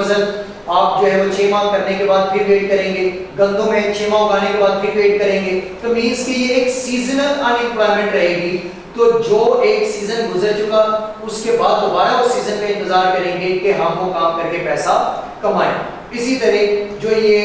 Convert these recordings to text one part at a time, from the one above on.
फसल आप जो है वो 6 माह करने के बाद फिर वेट करेंगे, गंदों में 6 माह उगाने के बाद फिर वेट करेंगे, तो मींस कि ये एक सीजनल अनएम्प्लॉयमेंट रहेगी। तो जो एक सीजन गुजर चुका उसके बाद दोबारा उस सीजन का इंतजार करेंगे कि हम वो काम करके पैसा कमाएं। इसी तरह जो ये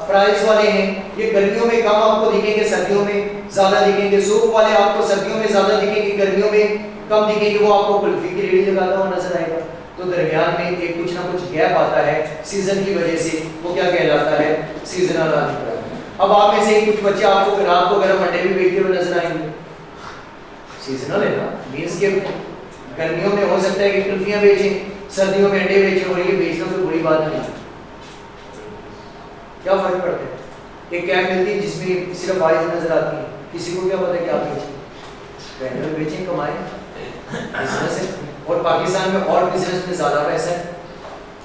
फ्राइज वाले हैं ये गर्मियों में कम आपको दिखेंगे, सर्दियों में ज्यादा दिखेंगे। सूप वाले आपको सर्दियों में ज्यादा दिखेंगे, गर्मियों में कम दिखेंगे, वो आपको कुल्फी की रेडी लगाता हुआ नजर आएगा। तो दरमियान में एक कुछ ना कुछ गैप आता है सीजन की वजह से, वो क्या कहलाता है, सीजनल अनएम्प्लॉयमेंट। अब आप में से कुछ बच्चे आपको रात को गर्म अंडे भी बेचते हुए नजर आएंगे, सीजनल है ना, मींस के गर्मियों में हो सकता है कि कुल्फियां बेचें, सर्दियों में अंडे बेचें, और ये बेचना कोई बुरी बात नहीं। क्या फर्क पड़ता है? एक कैब मिलती है जिसमें सिर्फ आइज नजर आती है, किसी को क्या पता क्या बेचें, पेट्रोल बेचें, कमाएं, बिजनेस है। और पाकिस्तान में और बिजनेस में ज्यादा पैसा है।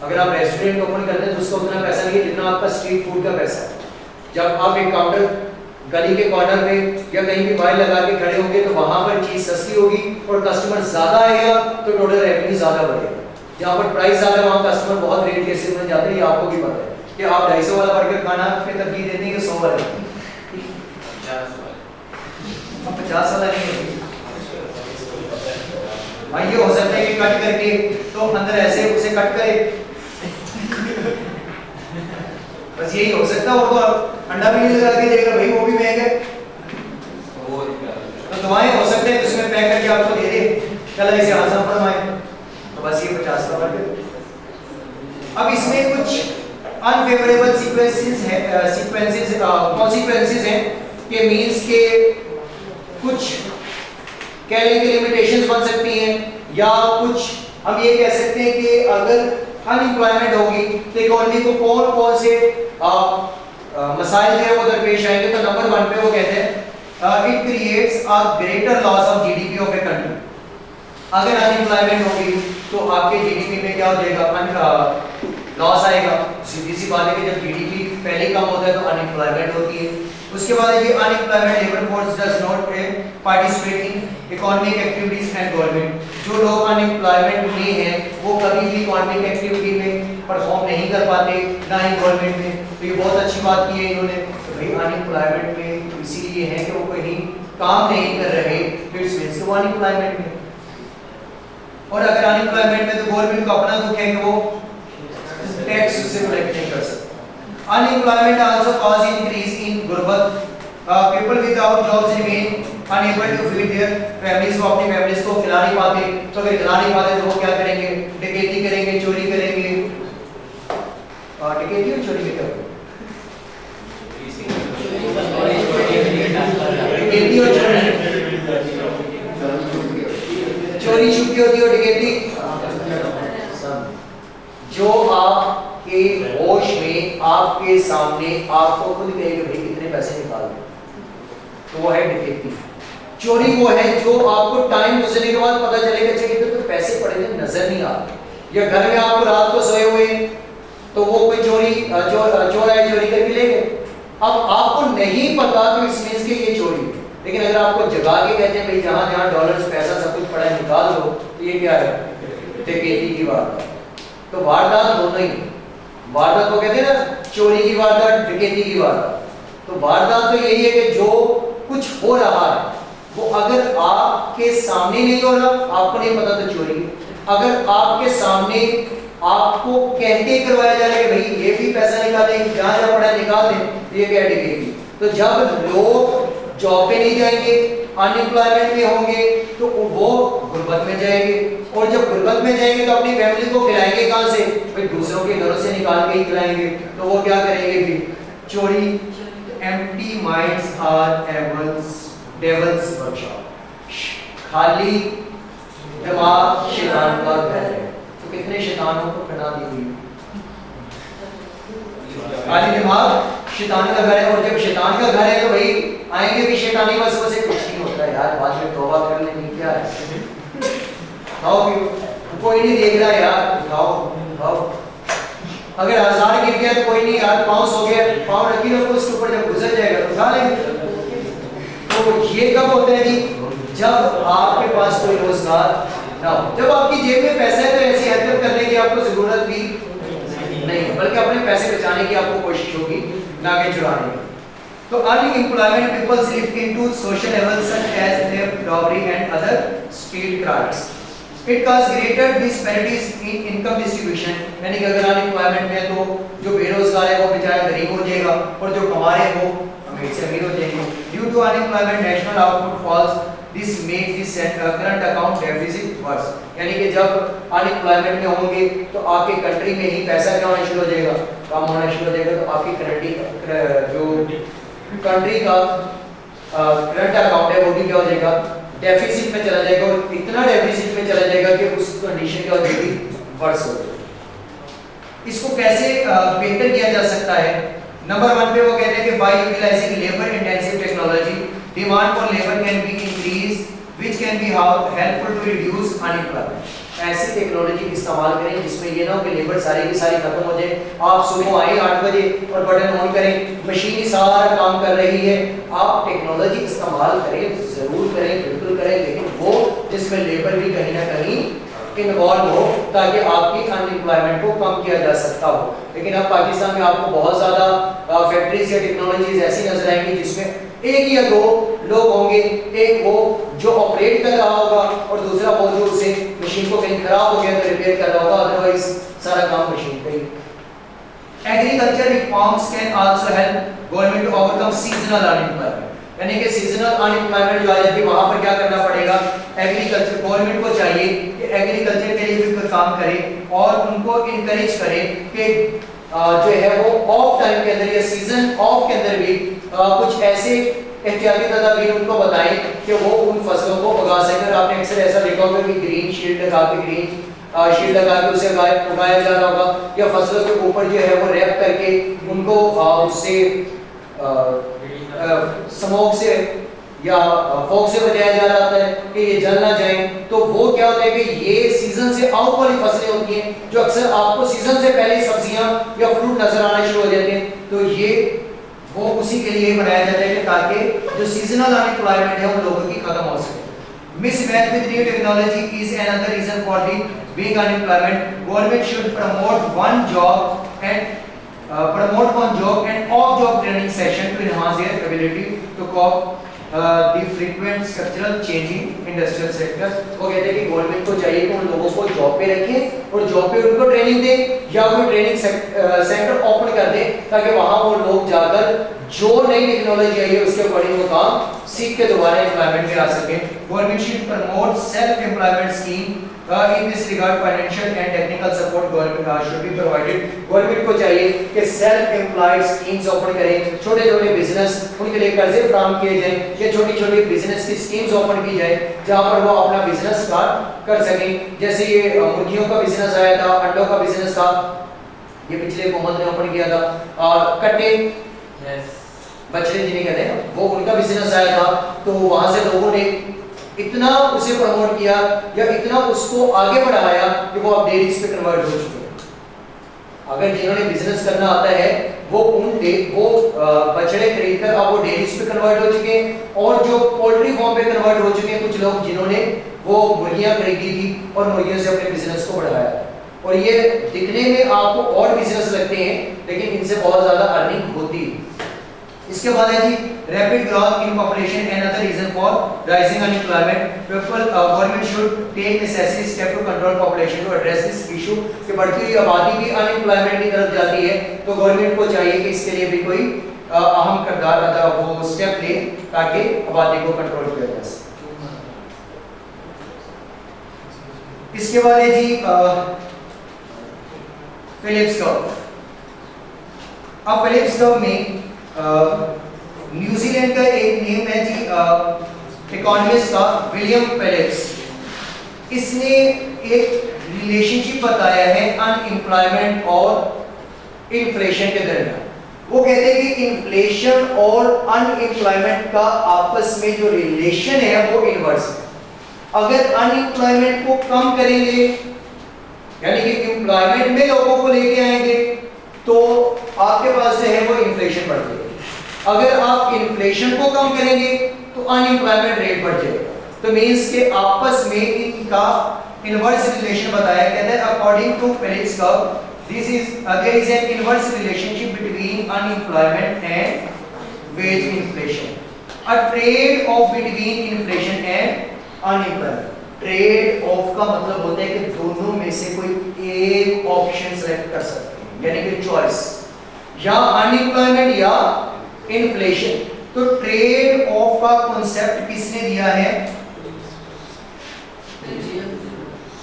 अगर आप रेस्टोरेंट ओपन करते हैं तो उसका उतना पैसा नहीं है जितना आपका स्ट्रीट फूड का पैसा है। जब आप एक काउंटर गली के कॉर्नर पे या कहीं भी बाहर लगा के खड़े होंगे तो वहां पर चीज सस्ती होगी और कस्टमर ज्यादा आएगा तो टोटल रेवेन्यू ज्यादा बढ़ेगा। जहां पर प्राइस ज्यादा वहां कस्टमर बहुत रेट कैसे बन जाते हैं, ये आपको भी पता है कि आप 250 वाला बर्गर खाना पे तरजीह देते हैं कि 100 वाला, 50 वाला नहीं है भाई। ये हो सकता है कि कट करके तो अंदर ऐसे उसे कट करे, बस यही हो सकता है। और तो अंडा भी नहीं लगा के देगा भाई, वो भी महंगा है। तो दवाएं हो सकते हैं उसमें पैक करके आपको दे दे, कल इसे हजम फरमाए, तो बस ये 50 का बर्गर। अब इसमें कुछ अनफेवरेबल कॉन्सिक्वेंसेस हैं कि मींस के कुछ कह लें कि लिमिटेशंस बन सकती हैं, या कुछ हम ये कह सकते हैं कि अगर अनएम्प्लॉयमेंट होगी तो इकोनॉमी को कौन कौन से मसाइल जो है वो दरपेश आएंगे। तो नंबर 1 पे वो कहते हैं it creates a greater loss of GDP of a country. अगर अनएम्प्लॉयमेंट होगी तो आपके जीडीपी में क्या हो जाएगा, लॉस आएगा। सीधी सी बात है कि जब जीडीपी पहले कम होता है तो अनएम्प्लॉयमेंट होती है। उसके बाद ये unemployment labour force does not participate in economic activities and government. जो लोग अनएम्प्लॉयमेंट में हैं वो कभी भी इकोनॉमिक एक्टिविटी में परफॉर्म नहीं कर पाते, ना ही गवर्नमेंट में। तो ये बहुत अच्छी बात की है इन्होंने, तो भाई अनएम्प्लॉयमेंट में इसीलिए है कि वो कहीं काम नहीं कर रहे, इट्स मींस वो अनएम्प्लॉयमेंट में। और अगर अनएम्प्लॉयमेंट में तो गवर्नमेंट को अपना दुख है कि वो टैक्स उससे कलेक्ट नहीं कर सकता। Unemployment also cause increase in गुर्बत। People without jobs remain unable to feed their families, वो अपनी फैमिलीज को खिला नहीं पाते। तो अगर खिला नहीं पाते तो वो क्या करेंगे, डकैती करेंगे, चोरी करेंगे। डकैती और चोरी में क्या होता है? डकैती और चोरी छुपी होती है और डकैती जो आप के होश में आपके सामने आपको खुद कहेगा भाई कितने पैसे निकाल दे, तो वो है डकैती। चोरी वो है जो आपको टाइम गुजरने के बाद पता चलेगा चाहिए तो पैसे पड़े थे नजर नहीं आते, या घर में आपको रात को सोए हुए तो वो कोई चोर आए चोरी करके ले गए। अब आपको नहीं पता तो इसमें के ये चोरी, लेकिन अगर आपको जगा के कहते हैं भाई जहां जहां डॉलर्स पैसा सब कुछ पड़ा है निकाल दो, तो ये क्या है, डकैती की वारदात। तो वारदात दोनों ही, वारदात को कहते हैं ना चोरी की वारदात, डकैती की वारदात। तो वारदात तो यही है कि जो कुछ हो रहा है वो अगर आपके सामने नहीं हो रहा, आपको नहीं पता तो चोरी है। अगर आपके सामने आपको कहते करवाया जा रहा है कि भाई ये भी पैसा निकाले, जहां जहां पड़ा निकाल दें, ये क्या डकैती। तो जब लोग जॉब पे नहीं जाएंगे, अनएम्प्लॉयमेंट में होंगे, तो वो गुर्बत में जाएंगे, और जब गुर्बत में जाएंगे तो अपनी फैमिली को खिलाएंगे कहां से, भाई दूसरों के घरों से निकाल के ही खिलाएंगे। तो वो क्या करेंगे फिर, चोरी। Empty minds are devil's workshop. खाली दिमाग शैतान का घर है। तो कितने शैतानों को बना दी हुई, खाली दिमाग शैतान का घर है। और जब शैतान का घर है तो भाई आएंगे भी शैतानी वजह से, कुछ नहीं होता यार, बाद में तौबा कर लेनी, क्या है खाओ पियो, कोई नहीं देख रहा यार, खाओ खाओ। अगर 1000 गिर गया तो कोई नहीं यार, 500 हो गया, पाँव रखी रखो उसके ऊपर, जब गुजर जाएगा तो खा लेंगे। तो ये कब होता है जी, जब आपके पास कोई रोजगार ना हो, जब आपकी जेब में पैसा है तो ऐसी हरकत करने की आपको जरूरत भी पैसे बचाने की आपको कोशिश होगी, ना कि चुराने की। तो unemployment people slip into social level such as theft, robbery and other street crimes. It cause greater disparities in income distribution, यानी कि अगर अनएम्प्लॉयमेंट में तो जो बेरोजगार है वो बेचारा गरीब हो जाएगा और जो कमा रहे हैं वो अमीर से अमीर हो जाएंगे। Due to unemployment national output falls, this makes this current account deficit worse, यानी कि जब अनएम्प्लॉयमेंट में होंगे तो आपके कंट्री में ही पैसा क्या होना शुरू हो जाएगा, कम होना शुरू हो जाएगा, तो आपकी करंट जो कंट्री का करंट अकाउंट है वो भी क्या हो जाएगा, डेफिसिट में चला जाएगा, और इतना डेफिसिट में चला जाएगा कि उस कंडीशन क्या हो जाएगी, वर्स हो जाएगी। इसको कैसे बेहतर किया जा सकता है? नंबर 1 पे वो कहते हैं कि by utilising labour intensive technology, demand for labour can be increase which can be helpful to reduce unemployment. ऐसी टेक्नोलॉजी इस्तेमाल करें जिसमें ये ना हो कि लेबर सारी की सारी खत्म हो जाए, आप सुबह आए 8 बजे और बटन ऑन करें, मशीन ही सारा काम कर रही है। आप टेक्नोलॉजी इस्तेमाल करें, जरूर करें, बिल्कुल करें, लेकिन वो जिसमें लेबर भी कहीं ना कहीं इन्वॉल्व हो, ताकि आपकी अनएम्प्लॉयमेंट को कम किया जा सकता हो। लेकिन अब पाकिस्तान में आपको बहुत ज़्यादा फैक्ट्रीज या टेक्नोलॉजीज ऐसी नजर आएंगी जिसमें एक या दो लोग होंगे, एक वो जो ऑपरेट कर रहा होगा और दूसरा वो जो उसे मशीन को कहीं खराब हो गया तो रिपेयर कर रहा होगा, अदरवाइज सारा काम मशीन पे ही। Agriculture reforms can also help government to overcome seasonal unemployment, यानी कि सीजनल अनएम्प्लॉयमेंट जो आ जाती है वहां पर क्या करना पड़ेगा, एग्रीकल्चर गवर्नमेंट को चाहिए कि एग्रीकल्चर के लिए भी कोई काम करे और उनको इनकरेज करे कि जो है वो ऑफ टाइम के अंदर या सीजन ऑफ के अंदर भी कुछ ऐसे एहतियाती तदाबीर उनको बताएं कि वो उन फसलों को उगा सकें। आपने अक्सर ऐसा देखा होगा कि ग्रीन शील्ड लगा के उसे उगाया जा रहा होगा, या फसलों के ऊपर जो है वो रैप करके उनको उससे स्मोक से या फॉग से बचाया जा रहा है कि ये जल ना जाए। तो वो क्या होता है कि ये सीजन से आउट वाली फसलें होती हैं जो अक्सर आपको सीजन से पहले सब्जियां या फ्रूट नजर आना शुरू हो जाते हैं, तो ये वो उसी के लिए बनाया जाता है कि ताकि जो सीजनल अनएम्प्लॉयमेंट है उन लोगों की खत्म हो सके। Mismatch with new technology is another reason for the being unemployment. Government should promote one job and off job training session to enhance their ability to cope the frequent structural changing industrial sector। वो कहते हैं कि government को चाहिए कि उन लोगों को जॉब पे रखें और जॉब पे उनको ट्रेनिंग दें या कोई ट्रेनिंग सेंटर ओपन कर दें ताकि वहां वो लोग जाकर जो नई टेक्नोलॉजी आई है उसके अकॉर्डिंग वो काम सीख के दोबारा एम्प्लॉयमेंट में आ सके। Government should promote self employment scheme in this regard financial and technical support government should be provided। Government को चाहिए कि सेल्फ एम्प्लॉयड स्कीम्स ओपन करें, छोटे छोटे बिजनेस उनके लिए कर्जे फराहम किए जाएं या छोटी छोटी बिजनेस की स्कीम्स ओपन की जाए जहां पर वो अपना बिजनेस स्टार्ट कर सकें। जैसे ये मुर्गियों का बिजनेस आया था, अंडों का बिजनेस था, ये पिछले हुकूमत ने ओपन किया था, और कट्टे बछड़े जिन्हें कहते हैं वो उनका बिजनेस आया था। तो वहां से लोगों ने इतना उसे प्रमोट किया या इतना उसको आगे बढ़ाया कि वो अब डेयरीज पे कन्वर्ट हो चुके हैं। अगर जिन्होंने बिजनेस करना आता है वो बछड़े खरीदकर अब वो डेयरीज पे कन्वर्ट हो चुके हैं, और जो पोल्ट्री फार्म पे कन्वर्ट हो चुके हैं कुछ लोग जिन्होंने वो मुर्गियां खरीदी थी और मुर्गियों से अपने बिजनेस को बढ़ाया। और ये दिखने में आपको और बिजनेस लगते हैं लेकिन इनसे बहुत ज्यादा अर्निंग होती है। इसके बाद है जी rapid growth in population another reason for rising unemployment. People government should take necessary step to control population to address this issue. कि बढ़ती हुई आबादी भी अनएम्प्लॉयमेंट की तरफ जाती है तो गवर्नमेंट को चाहिए कि इसके लिए भी कोई अहम किरदार अदा वो स्टेप ले ताकि आबादी को कंट्रोल किया जा सके। इसके बाद है जी फिलिप्स कर्व। अब फिलिप्स कर्व में न्यूजीलैंड का एक नेम है जी इकोनॉमिस्ट का विलियम फिलिप्स। इसने एक रिलेशनशिप बताया है अनएम्प्लॉयमेंट और इन्फ्लेशन के दरमियान। वो कहते हैं कि इन्फ्लेशन और अनएम्प्लॉयमेंट का आपस में जो रिलेशन है वो इनवर्स है। अगर अनएम्प्लॉयमेंट को कम करेंगे यानी कि एम्प्लॉयमेंट में लोगों को लेके आएंगे तो आपके पास जो है वो इन्फ्लेशन बढ़ जाएगी। अगर आप इन्फ्लेशन को कम करेंगे तो अनएम्प्लॉयमेंट रेट बढ़ जाएगा। तो मींस के आपस में इनका इनवर्स रिलेशन बताया। कहते हैं according to Phillips curve there is an inverse relationship between unemployment and wage inflation. A trade off between inflation and unemployment. Trade off का मतलब होता है कि दोनों में से कोई एक ऑप्शन सेलेक्ट कर सकते हैं, यानी कि चॉइस, या अनएम्प्लॉयमेंट या इन्फ्लेशन। तो ट्रेड ऑफ का कॉन्सेप्ट किसने दिया है?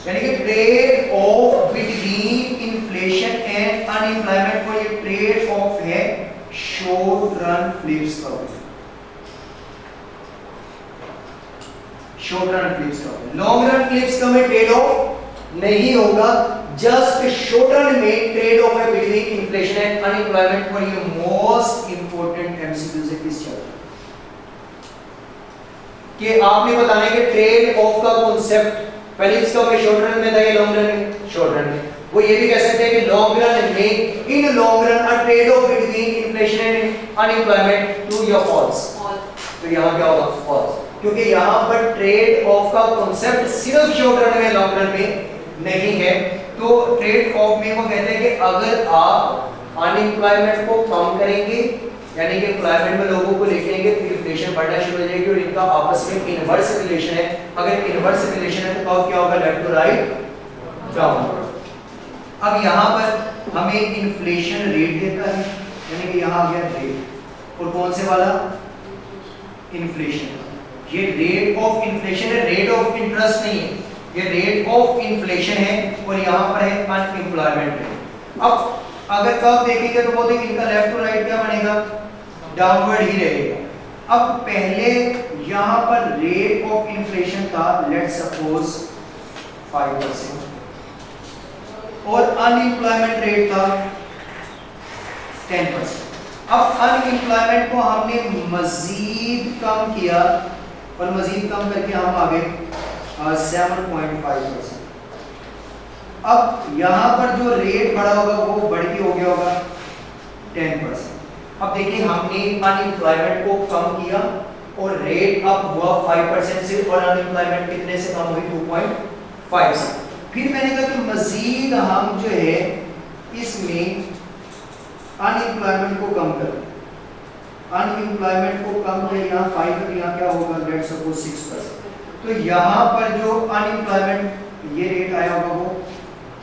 यानी कि trade off between inflation and unemployment को, ये ट्रेड ऑफ है short run Phillips curve. Short run Phillips curve, long run Phillips curve में ट्रेड ऑफ नहीं होगा, जस्ट शॉर्ट रन में ट्रेड ऑफ है बिटवीन इन्फ्लेशन एंड अनएम्प्लॉयमेंट। और ये मोस्ट इंपॉर्टेंट एमसीक्यू से किस चैप्टर कि आपने बताना है कि ट्रेड ऑफ का कॉन्सेप्ट पहले इसका में शॉर्ट रन में था, ये लॉन्ग रन में, शॉर्ट रन में। वो ये भी कह सकते हैं कि लॉन्ग रन में, in long run a trade off between inflation and unemployment true या फॉल्स। तो यहाँ क्या होगा? फॉल्स, क्योंकि यहाँ पर ट्रेड ऑफ का कॉन्सेप्ट सिर्फ शॉर्ट रन में, लॉन्ग रन में नहीं है। तो ट्रेड ऑफ में वो कहते हैं कि अगर आप अनएम्प्लॉयमेंट को कम करेंगे, यानी कि एम्प्लॉयमेंट में लोगों को लेके आएंगे, तो इन्फ्लेशन बढ़ना शुरू हो जाएगी और इनका आपस में इनवर्स रिलेशन है। अगर इनवर्स रिलेशन है तो क्या होगा? Left to right, down. अब यहाँ पर हमें इन्फ्लेशन रेट देता है, यानी कि यहाँ आ गया रेट, और कौन से वाला? इन्फ्लेशन। ये रेट ऑफ इन्फ्लेशन है, रेट ऑफ इंटरेस्ट नहीं है, ये रेट ऑफ इन्फ्लेशन है, और यहाँ पर है अनएम्प्लॉयमेंट रेट। अब अगर कर्व देखेंगे तो बोलते हैं इनका लेफ्ट टू राइट क्या बनेगा? डाउनवर्ड ही रहेगा। अब पहले यहाँ पर रेट ऑफ इन्फ्लेशन था, लेट्स सपोज 5%, और अनएम्प्लॉयमेंट रेट था 10%। अब अनएम्प्लॉयमेंट को हमने मजीद कम किया, और मजीद कम करके हम आ गए 7.5%। अब यहाँ पर जो रेट बढ़ा होगा वो बढ़ के हो गया होगा 10%। अब देखिए हमने अनएम्प्लॉयमेंट को कम किया और रेट अप हुआ 5% से, और अनएम्प्लॉयमेंट कितने से कम हुई? 2.5 से। फिर मैंने कहा कि मजीद हम जो है इसमें अनएम्प्लॉयमेंट को कम करें, अनएम्प्लॉयमेंट को कम करें, यहाँ 5 है, यहाँ क्या होगा? Let's suppose 6%। तो यहाँ पर जो अनएम्प्लॉयमेंट ये रेट आया होगा वो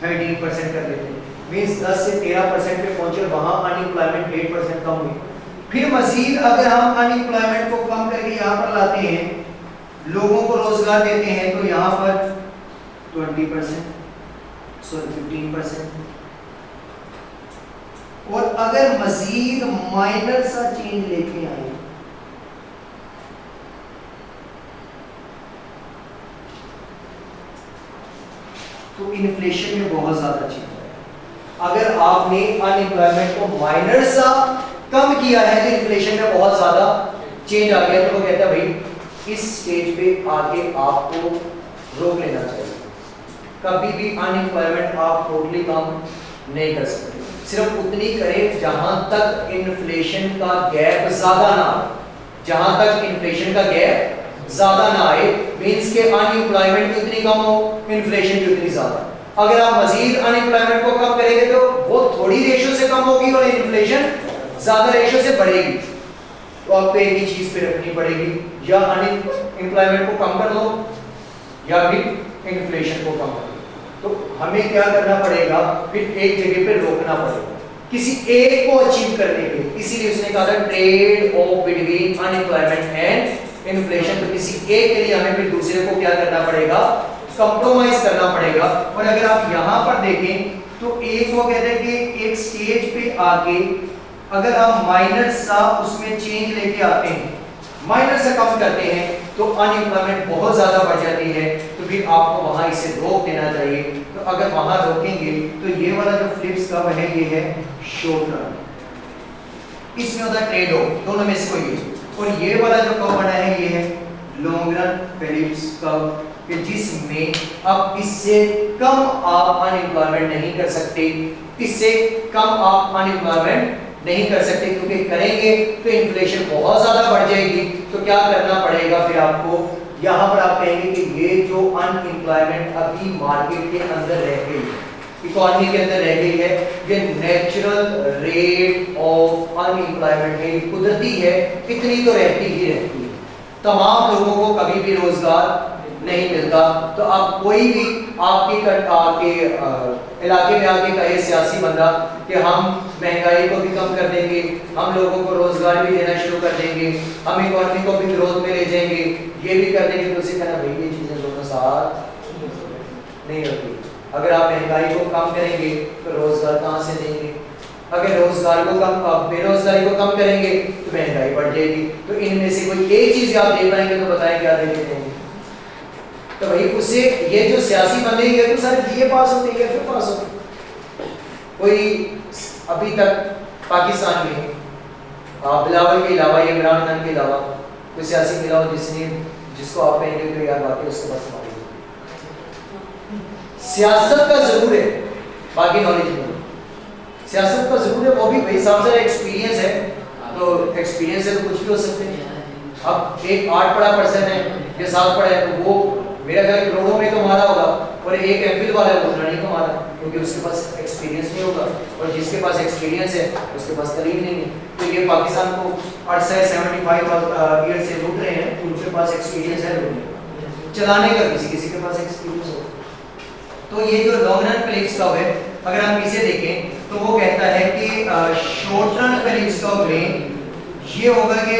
13% कर देते हैं, मींस 10 से 13% पे पहुंचे, वहां अनएम्प्लॉयमेंट 8% कम हुई। फिर मजीद अगर हम अनएम्प्लॉयमेंट को कम करके यहाँ पर लाते हैं, लोगों को रोजगार देते हैं, तो यहाँ पर 15%, और अगर मजीद माइनर सा चेंज लेके आए, तो इन्फ्लेशन में बहुत ज्यादा चेंज आएगा। अगर आपने अनएम्प्लॉयमेंट को माइनर सा कम किया है तो इन्फ्लेशन में बहुत ज्यादा चेंज आ गया, तो वो कहता है भाई इस स्टेज पे आके आपको रोक लेना चाहिए। कभी भी अनएम्प्लॉयमेंट आप टोटली कम नहीं कर सकते, सिर्फ उतनी करें जहां तक इन्फ्लेशन का गैप ज्यादा ना आए, जहां तक इन्फ्लेशन का गैप ज्यादा ना आए, मींस के अनएम्प्लॉयमेंट उतनी कम हो, इन्फ्लेशन भी उतनी ज्यादा। अगर आप मजीद अनएम्प्लॉयमेंट को कम करेंगे तो वो थोड़ी रेशो से कम होगी और इन्फ्लेशन ज्यादा रेशो से बढ़ेगी, तो आपको एक ही चीज पे रखनी पड़ेगी, या अनएम्प्लॉयमेंट को कम कर दो या फिर इन्फ्लेशन को कम कर दो। तो हमें क्या करना पड़ेगा? फिर एक जगह पे रोकना पड़ेगा किसी एक को अचीव करने के लिए। इसीलिए उसने कहा था trade off between unemployment and inflation. तो किसी एक के लिए हमें फिर दूसरे को क्या करना पड़ेगा? कंप्रोमाइज करना पड़ेगा। और अगर आप यहाँ पर देखें तो एक वो कहते हैं कि एक स्टेज पे आके अगर हम माइनर सा उसमें चेंज लेके आते हैं, माइनर से कम करते हैं, तो अनएम्प्लॉयमेंट बहुत ज्यादा बढ़ जाती है, तो फिर आपको वहां इसे रोक देना चाहिए। तो अगर वहां रोकेंगे तो ये वाला जो फ्लिप्स कर्व है ये है शॉर्ट रन, इसमें होता है ट्रेड ऑफ, दोनों में से कोई एक। और ये वाला जो कर्व बना है ये है लॉन्ग रन फिलिप्स कर्व, कि जिसमें अब इससे कम आप अनएम्प्लॉयमेंट नहीं कर सकते, इससे कम आप अनएम्प्लॉयमेंट नहीं कर सकते, क्योंकि करेंगे तो इन्फ्लेशन बहुत ज्यादा बढ़ जाएगी। तो क्या करना पड़ेगा फिर आपको? यहाँ पर आप कहेंगे कि ये जो अनएम्प्लॉयमेंट अभी मार्केट के अंदर रह गई, इकोनॉमी के अंदर रह गई है। ये नेचुरल रेट ऑफ अनएम्प्लॉयमेंट है, कुदरती है, इतनी तो रहती ही रहती है। तमाम लोगों को कभी भी रोजगार नहीं मिलता। तो अब कोई भी आपके इलाके में आके कहे सियासी बंदा कि हम महंगाई को भी कम कर देंगे, हम लोगों को रोजगार भी देना शुरू कर देंगे, हम इकोनॉमी को भी ग्रोथ में ले जाएंगे, ये भी कर देंगे, तो उसे कहना भाई ये चीजें दोनों साथ नहीं होती। अगर आप महंगाई को कम करेंगे तो रोजगार कहाँ से देंगे? अगर रोजगार को कम, बेरोजगारी को कम करेंगे तो महंगाई बढ़ जाएगी। तो इनमें से कोई एक चीज आप दे पाएंगे तो बताएं क्या दे देंगे? तो भाई उससे ये जो सियासी बंदे ये तो सारे बीए पास होते हैं, फिर पास होते। कोई अभी तक पाकिस्तान में बिलावल के अलावा, इमरान खान के अलावा कोई सियासी मिला हो जिसको आप कहेंगे तो यार बाकी उसके पास नॉलेज, सियासत का जरूर है, बाकी नॉलेज नहीं। सियासत का जरूर है, वो भी भाई साहब जरा एक्सपीरियंस है, तो एक्सपीरियंस है तो कुछ भी हो सकते हैं। अब एक 8 पढ़ा पर्सन है या 7 पढ़ा है, तो वो मेरा ख्याल करोड़ों में कमा रहा होगा, और एक एमफिल वाला है वो उतना नहीं कमा रहा, क्योंकि उसके पास एक्सपीरियंस नहीं होगा, और जिसके पास एक्सपीरियंस है उसके पास तरीक नहीं है। तो ये पाकिस्तान को 75 ईयर से लूट रहे हैं, उनके पास एक्सपीरियंस है चलाने का, किसी के पास एक्सपीरियंस हो। तो ये जो लॉन्ग रन फिलिप्स कर्व है, अगर हम इसे देखें तो वो कहता है कि शॉर्ट रन फिलिप्स कर्व में ये होगा कि